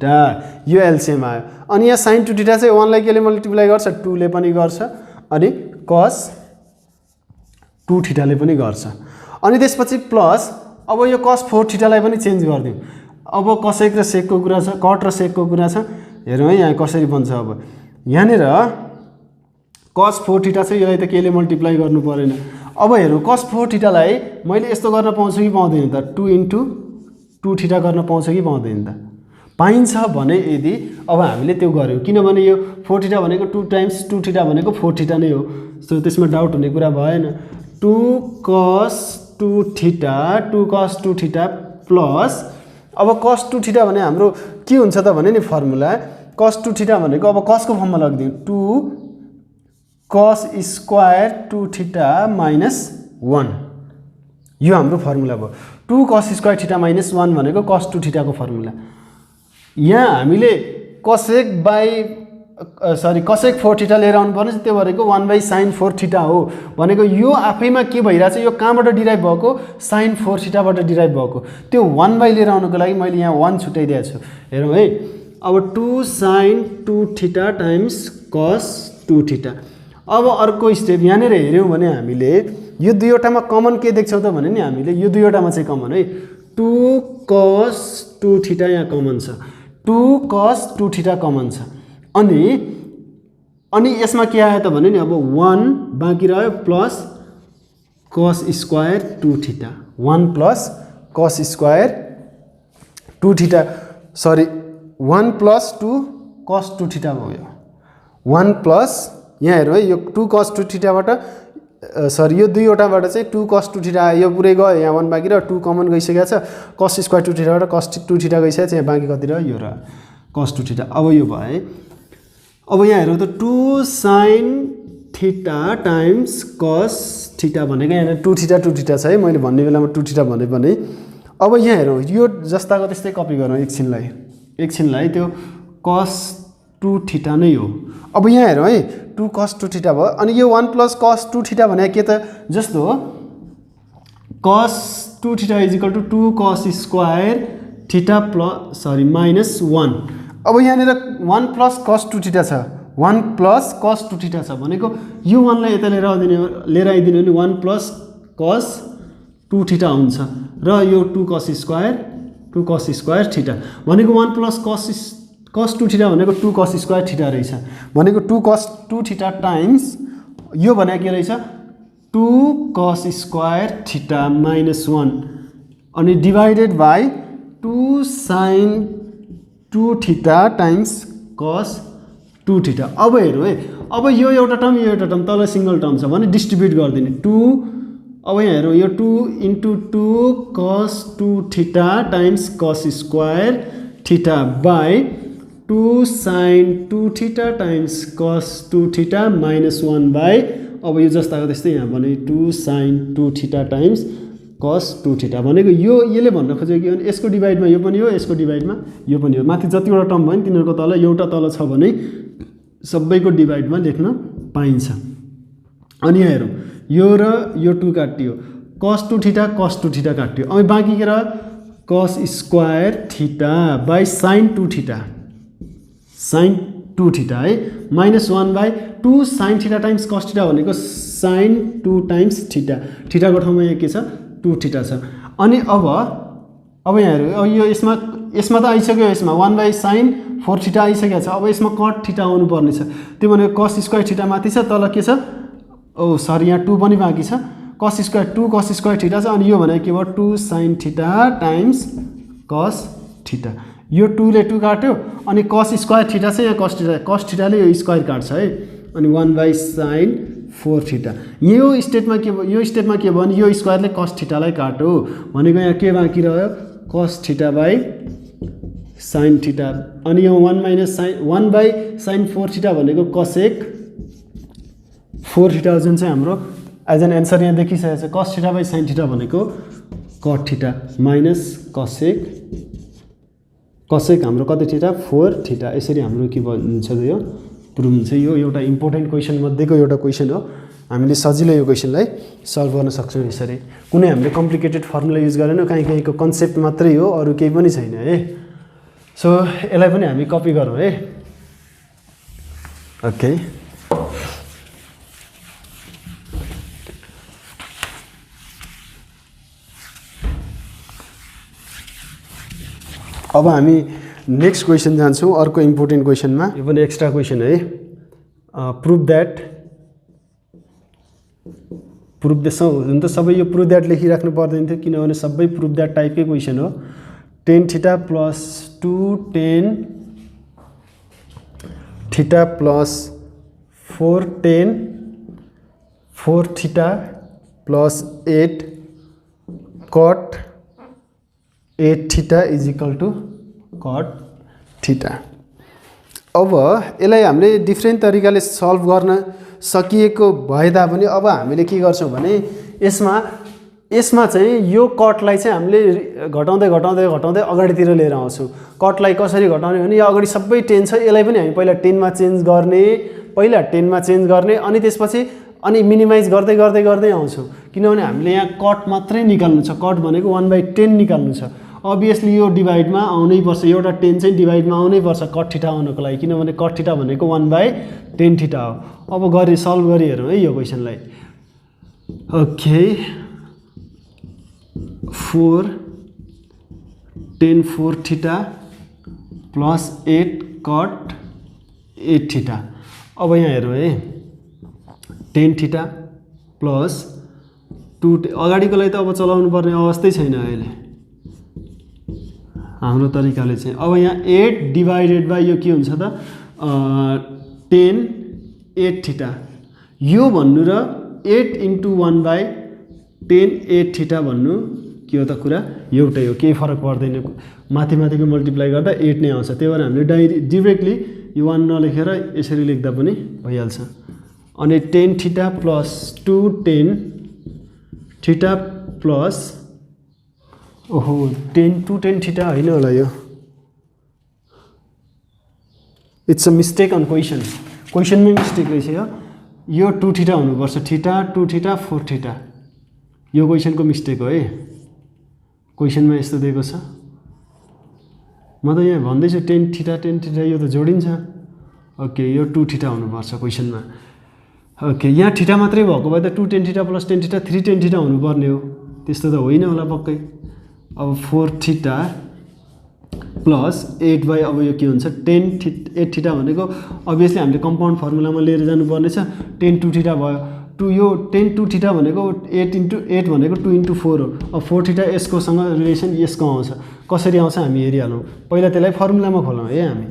यो एलसिएम आयो। अनि यहाँ sin 2θ चाहिँ 1 लाई केले मल्टिप्लाई गर्छ, 2 ले पनि गर्छ, अनि cos 2θ ले पनि गर्छ। अनि त्यसपछि प्लस अब यो cos 4θ लाई पनि चेन्ज गरिदिउँ। अब cosec र secको कुरा छ, cot र secको कुरा छ, हेरौँ है यहाँ कसरी बन्छ। अब यहाँनिर cos 4θ छ, यसलाई त केले मल्टिप्लाई गर्नु परेन। अब हेरौँ cos 4θ लाई मैले यस्तो गर्न पाउँछु कि पाउँदैन त, 2 × 2θ गर्न पाउँछ कि पाउँदैन त, पाइन्छ भने यदि अब हामीले त्यो गऱ्यौँ, किनभने यो 4θ भनेको 2 टाइम्स 2θ भनेको 4θ नै हो। सो त्यसमा डाउट हुने कुरा भएन। 2 cos 2θ प्लस अब cos 2θ भने हाम्रो के हुन्छ त भने नि फर्मुला cos 2θ भनेको अब cos को फर्ममा लगिदिउँ, 2 cos स्क्वायर 2θ माइनस 1, यो हाम्रो फर्मुला भयो। 2 cos स्क्वायर θ माइनस 1 भनेको cos 2θ को फर्मुला। यहाँ हामीले cosec 4θ लिएर आउनु पर्ने, त्यो भनेको 1/sin 4θ हो भनेको यो आफैमा के भइरहेछ, यो कहाँबाट डिराइभ भएको, sin 4θ बाट डिराइभ भएको। त्यो 1/ लिएर आउनुको लागि मैले यहाँ 1 छुट्याइदिएको छु। हेरौँ है, अब 2 sin 2θ टाइम्स cos 2θ। अब अर्को स्टेप यहाँनिर हेऱ्यौँ भने हामीले यो दुईवटामा कमन के देख्छौँ त भने नि हामीले यो दुईवटामा चाहिँ कमन है, 2 cos 2θ यहाँ कमन छ, 2 cos 2θ कमन छ। अनि यसमा के आयो त भने नि अब 1 बाँकी रह्यो plus cos square 2θ, 1 plus cos square 2 theta सरी 1 प्लस 2 cos 2 थीटा भयो 1 प्लस यहाँ हेरौँ है यो 2 cos 2 थीटाबाट सरी यो दुईवटाबाट चाहिँ 2 cos 2 थीटा आयो यो पुरै गयो यहाँ 1 बाँकी र 2 कमन गइसकेको छ cos स्क्वायर 2 थीटाबाट cos 2 थीटा गइसकेको छ यहाँ बाँकी कति रह्यो यो र cos 2 थीटा अब यो भयो है अब यहाँ हेरौँ त 2 sin theta times cos theta भनेको यहाँ 2 थीटा छ है मैले भन्ने बेलामा 2 थीटा भने अब यहाँ हेरौँ यो जस्ताको त्यस्तै कपी गरौँ एकछिनलाई त्यो cos 2 थीटा नै हो अब यहाँ हेरौँ है 2 cos 2 थीटा भयो अनि यो 1 प्लस cos 2 थीटा भने के त जस्तो हो cos 2 theta is equal to 2 cos square theta plus sorry minus 1 अब यहाँनिर 1 प्लस cos 2 थीटा छ 1 प्लस cos 2 थीटा छ भनेको यो 1 लाई यता लिएर आइदिनु भने 1 प्लस cos 2 थीटा हुन्छ र यो 2 cos स्क्वायर थीटा भनेको 1 प्लस cos 2 थीटा भनेको 2 cos स्क्वायर थीटा रहेछ भनेको 2 cos 2 थीटा टाइम्स यो भनेको के रहेछ 2 cos स्क्वायर थीटा माइनस 1 अनि divided by 2 sin 2 theta times cos 2 theta अब हेरौँ है अब यो एउटा टर्म तल सिंगल टर्म छ भने डिस्ट्रिब्युट गरिदिने 2 अब यहाँ हेरौँ यो 2 into 2 cos 2 theta times cos square theta by 2 sin 2 theta times cos 2 theta minus 1 by अब यो जस्ताको त्यस्तै यहाँ भने 2 sin 2 theta times cos 2 theta भनेको यो यसले भन्न खोजेको के भने यसको डिभाइडमा यो पनि हो यसको डिभाइडमा यो पनि हो माथि जतिवटा टर्म भयो नि तिनीहरूको तल एउटा तल छ भने सबैको डिभाइडमा लेख्न पाइन्छ अनि यहाँ हेरौँ यो र यो 2 काटियो cos 2 थीटा काटियो अब बाँकी के रह्यो cos square theta by sin 2 थीटा है minus 1 by 2 sin theta times cos theta भनेको sin 2 टाइम्स थीटाको ठाउँमा यहाँ के छ 2 थीटा छ अनि अब यहाँ हेरौँ यो यसमा त आइसक्यो यसमा 1 बाई sin 4 थीटा आइसकेको छ अब यसमा cot थीटा आउनु पर्ने छ त्यो भनेको cos स्क्वायर थीटा माथि छ तल के छ ओ सरी यहाँ 2 पनि बाँकी छ cos स्क्वायर थीटा छ अनि यो भनेको के भयो 2 sin theta times cos theta यो 2 ले 2 काट्यो अनि cos स्क्वायर थीटा चाहिँ यहाँ cos थीटाले यो स्क्वायर काट्छ है अनि 1 बाई sin 4 थीटा यो स्टेटमा के भयो भने यो स्क्वायरले cos थीटालाई काट्यो भनेको यहाँ के बाँकी रह्यो cos theta by sin theta अनि यो 1 बाई sin 4 थीटा भनेको cosec 4 थीटा जुन चाहिँ हाम्रो एज एन एन्सर यहाँ देखिसकेको छ cos theta by sin theta भनेको cot थीटा माइनस cosec हाम्रो कति थीटा 4 थीटा यसरी हाम्रो के भन्छ यो प्रुभ हुन्छ यो एउटा इम्पोर्टेन्ट क्वेसन मध्येको एउटा क्वेसन हो हामीले सजिलै यो क्वेसनलाई सल्भ गर्न सक्छौँ यसरी कुनै हामीले कम्प्लिकेटेड फर्मुला युज गरेनौँ कहीँको कन्सेप्ट मात्रै हो अरू केही पनि छैन है सो यसलाई पनि हामी कपी गरौँ है ओके अब हामी नेक्स्ट क्वेसन जान्छौँ अर्को इम्पोर्टेन्ट क्वेसनमा यो पनि एक्स्ट्रा क्वेसन है प्रुभ द्याट हुन त सबै यो प्रुभ द्याट लेखिराख्नु पर्दैन थियो किनभने सबै प्रुभ द्याट टाइपकै क्वेसन हो 10 theta plus 2 10 theta plus 4 10 4 theta plus 8 cot 8 theta is equal to cot theta अब यसलाई हामीले डिफ्रेन्ट तरिकाले सल्भ गर्न सकिएको भए तापनि अब हामीले के गर्छौँ भने यसमा चाहिँ यो कटलाई चाहिँ हामीले घटाउँदै अगाडितिर लिएर आउँछौँ कटलाई कसरी घटाउने भने यो अगाडि सबै 10 छ यसलाई पनि हामी पहिला 10 मा चेन्ज गर्ने अनि त्यसपछि अनि मिनिमाइज गर्दै आउँछौँ किनभने हामीले यहाँ कट मात्रै निकाल्नु छ कट भनेको 1/10 निकाल्नु छ अभियसली यो डिभाइडमा आउनै पर्छ एउटा 10 चाहिँ डिभाइडमा आउनै पर्छ कट थीटा आउनको लागि किनभने कट थीटा भनेको 1/10 थीटा हो अब सल्भ गरी हेरौँ है यो क्वेसनलाई okay 4 theta plus 8 cot 8 theta अब यहाँ हेरौँ है 10 थीटा प्लस 2 अगाडिको लागि त अब चलाउनु पर्ने अवस्थै छैन अहिले हाम्रो तरिकाले चाहिँ अब यहाँ 8 डिभाइडेड बाई यो के हुन्छ त 10 8 थीटा यो भन्नु र 8 इन्टु 1 बाई 10 8 थीटा भन्नु के हो त कुरा एउटै हो, केही फरक पर्दैन। माथिको मल्टिप्लाई गर्दा 8 नै आउँछ, त्यही भएर हामीले डिरेक्टली यो 1 नलेखेर यसरी लेख्दा पनि भइहाल्छ। अनि 10 theta plus 2 10 theta plus 10 theta होइन होला, यो इट्स अ मिस्टेक अन क्वेसनमै मिस्टेक रहेछ यो 2 थीटा हुनुपर्छ, थीटा 2 थीटा 4 थीटा यो क्वेसनको मिस्टेक हो है। क्वेसनमा यस्तो दिएको छ, म त यहाँ भन्दैछु 10 थीटा यो त जोडिन्छ। ओके यो 2 थीटा हुनुपर्छ क्वेसनमा। ओके यहाँ थीटा मात्रै भएको भए त 2 10 थीटा प्लस 10 थीटा 3 10 थीटा हुनुपर्ने हो, त्यस्तो त होइन होला पक्कै। अब 4 थीटा प्लस 8 बाई अब यो के हुन्छ 8 थीटा भनेको अभियसली हामीले कम्पाउन्ड फर्मुलामा लिएर जानुपर्ने छ। 10 2 थीटा भयो, 2 यो 10 2 थीटा भनेको 8 इन्टु 8 भनेको 2 इन्टु 4 हो। अब 4 थीटा यसको सँग रिलेसन यसको आउँछ, कसरी आउँछ हामी हेरिहालौँ। पहिला त्यसलाई फर्मुलामा खोलौँ है हामी,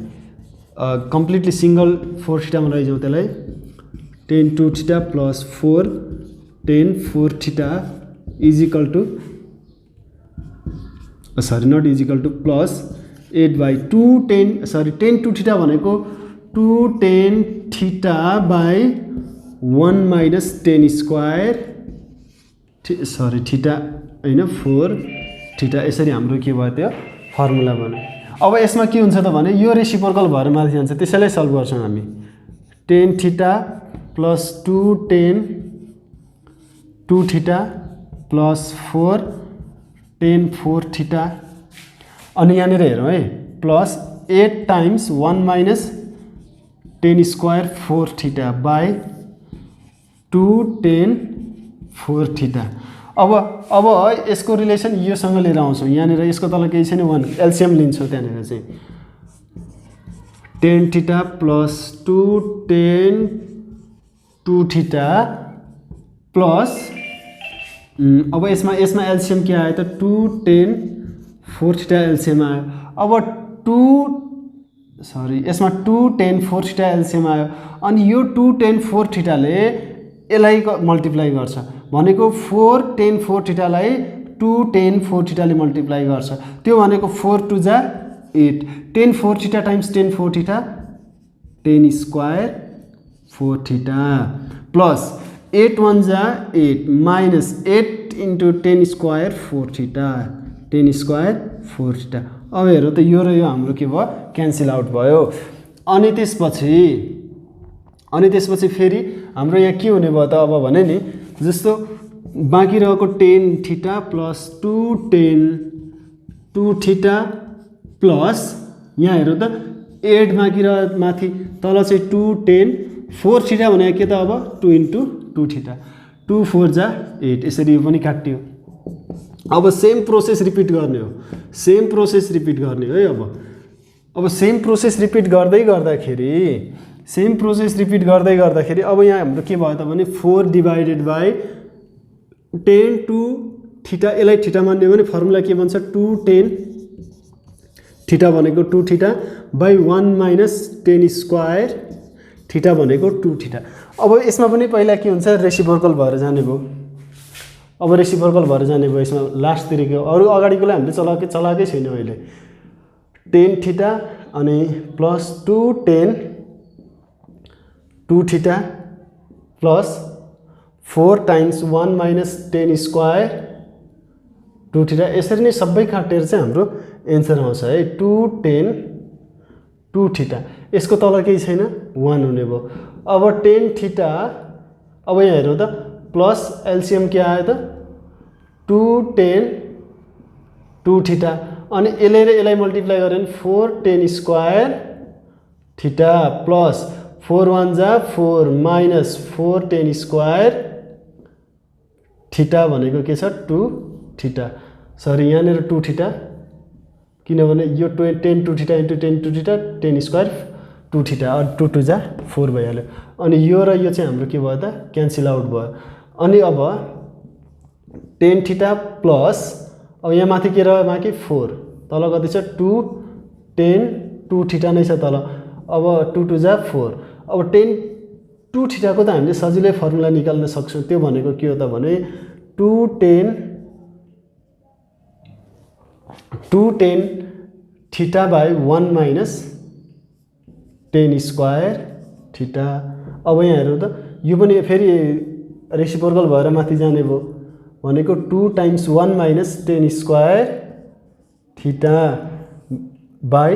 कम्प्लिटली सिङ्गल 4 थीटामा लैजाउँ त्यसलाई। 10 2 theta plus 4 10 4 theta is equal to not is equal to plus 8 by 10 2 theta भनेको 2 10 theta by 1 minus 10 square theta होइन 4 थीटा। यसरी हाम्रो के भयो त्यो फर्मुला बन्यो। अब यसमा के हुन्छ त भने यो रेसिप्रोकल भएर माथि जान्छ, त्यसैलाई सल्भ गर्छौँ हामी। 10 theta plus 2 10 2 theta plus 4 10 4 theta. अनि यहाँनिर हेरौँ है, plus 8 times 1 minus 10 square 4 theta by 2 10 4 theta. अब यसको रिलेसन योसँग लिएर आउँछौँ, यहाँनिर यसको तल केही छैन 1 एलसिएम लिन्छौँ त्यहाँनिर चाहिँ 10 थीटा प्लस 2 10 2 थीटा प्लस अब यसमा एलसिएम के आयो त 2 10 4 थीटा एलसिएम आयो। अब यसमा 2 10 4 थीटा एलसिएम आयो, अनि यो 2 10 4 थीटाले यसलाई मल्टिप्लाई गर्छ भनेको 4 10 4 थीटालाई 2 10 4 थीटाले मल्टिप्लाई गर्छ, त्यो भनेको 4 2 जा 8 10 4 theta times 10 4 theta 10 square 4 theta plus 8 1 जा 8 minus 8 into 10 square 4 theta 10 square 4 theta. अब हेरौँ त यो र यो हाम्रो के भयो क्यान्सल आउट भयो। अनि त्यसपछि फेरि हाम्रो यहाँ के हुने भयो त अब भने नि जस्तो बाँकी रहेको 10 थीटा प्लस 2 10 2 थीटा प्लस यहाँ हेरौँ त 8 बाँकी र माथि तल चाहिँ 2 10 4 थीटा भनेको के त अब 2 इन्टु 2 थीटा 2 4 जा 8 यसरी यो पनि काटियो। अब सेम प्रोसेस रिपिट गर्ने हो है। अब सेम प्रोसेस रिपिट गर्दै गर्दाखेरि अब यहाँ हाम्रो के भयो त भने 4 डिभाइडेड बाई 10 2 थीटा, यसलाई थीटा मान्यो भने फर्मुला के भन्छ 2 10 थीटा भनेको 2 theta by 1 minus 10 square theta भनेको 2 थीटा। अब यसमा पनि पहिला के हुन्छ रेसिप्रोकल भएर जाने भयो। यसमा लास्टतिरको अरू अगाडिकोलाई हामीले चलाएकै छैन अहिले। 10 थीटा अनि plus 2 10 2 theta plus 4 times 1 minus 10 square 2 theta. यसरी नै सबै काटेर चाहिँ हाम्रो एन्सर आउँछ है 2 10 2 थीटा। यसको तल केही छैन 1 हुने भयो। अब 10 थीटा अब यहाँ हेरौँ त प्लस एलसिएम के आयो त 2 10 2 थीटा अनि यसलाई मल्टिप्लाई गऱ्यो भने 4 10 स्क्वायर थीटा प्लस 4 1 जा 4 माइनस 4 10 स्क्वायर थीटा भनेको के छ 2 थीटा। सरी यहाँनिर 2 थीटा किनभने यो 10 2 theta into 10 2 theta 10 square 2 theta 2 2 जा 4 भइहाल्यो। अनि यो र यो चाहिँ हाम्रो के भयो त क्यान्सल आउट भयो। अनि अब 10 थीटा प्लस अब यहाँ माथि के रह्यो बाँकी 4 तल कति छ 2 10 2 थीटा नै छ तल। अब 2 2 जा 4। अब 10 2 थीटाको त हामीले सजिलै फर्मुला निकाल्न सक्छौँ। त्यो भनेको के हो त भने 2 10 theta by 1 minus 10 square theta. अब यहाँ हेर्नु त यो पनि फेरि रेसिप्रोकल भएर माथि जाने भयो भनेको 2 times 1 minus 10 square theta by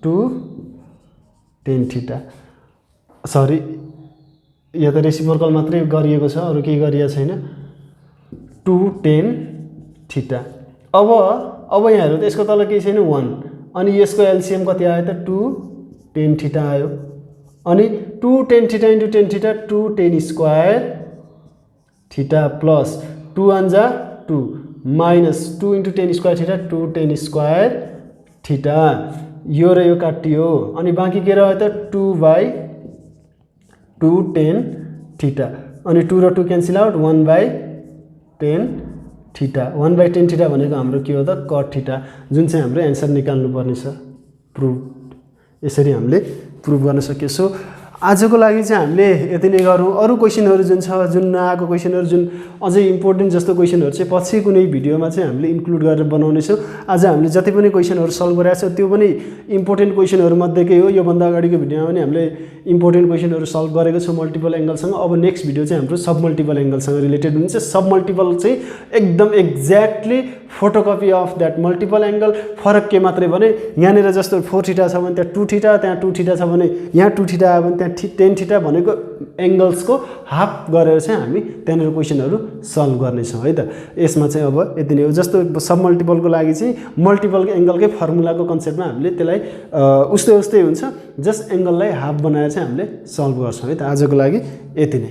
2 10 theta. Sorry यहाँ त रेसिप्रोकल मात्रै गरिएको छ, अरू केही गरिएको छैन। 2 10 थीटा। अब यहाँ हेर्नु त यसको तल केही छैन 1, अनि यसको एलसिएम कति आयो त 2 10 थीटा आयो। अनि 2 10 theta into 10 theta 2 10 square theta plus 2 1 जा 2 minus 2 into 10 square theta 2 10 square theta. यो र यो काटियो, अनि बाँकी के रह्यो त 2 बाई 2 10 थीटा। अनि 2 र 2 cancel out 1 by 10 theta. 1 by 10 theta भनेको हाम्रो के हो त कट थीटा, जुन चाहिँ हाम्रो एन्सर निकाल्नु पर्ने छ। प्रुभ यसरी हामीले प्रुभ गर्न सकियो। सो आजको लागि चाहिँ हामीले यति नै गरौँ। अरू क्वेसनहरू जुन छ, जुन नआएको क्वेसनहरू, जुन अझै इम्पोर्टेन्ट जस्तो क्वेसनहरू चाहिँ पछि कुनै भिडियोमा चाहिँ हामीले इन्क्लुड गरेर बनाउनेछौँ। आज हामीले जति पनि क्वेसनहरू सल्भ गरेका छौँ त्यो पनि इम्पोर्टेन्ट क्वेसनहरू मध्येकै हो। योभन्दा अगाडिको भिडियोमा पनि हामीले इम्पोर्टेन्ट क्वेसनहरू सल्भ गरेको छौँ मल्टिपल एङ्गलसँग। अब नेक्स्ट भिडियो चाहिँ हाम्रो सब मल्टिपल एङ्गलसँग रिलेटेड हुन्छ। सब मल्टिपल चाहिँ एकदम exactly photocopy of that multiple angle. फरक के मात्रै भने यहाँनिर जस्तो 4 थीटा छ भने त्यहाँ 2 थीटा, त्यहाँ 2 थीटा छ भने यहाँ 2 थीटा आयो भने त्यहाँ 10 थीटा भनेको एङ्गल्सको हाफ गरेर चाहिँ हामी त्यहाँनिर क्वेसनहरू सल्भ गर्नेछौँ है त। यसमा चाहिँ अब यति नै हो। जस्तो सब मल्टिपलको लागि चाहिँ मल्टिपल एङ्गलकै फर्मुलाको कन्सेप्टमा हामीले त्यसलाई उस्तै हुन्छ, जस्ट एङ्गललाई हाफ बनाएर चाहिँ हामीले सल्भ गर्छौँ है त। आजको लागि यति नै।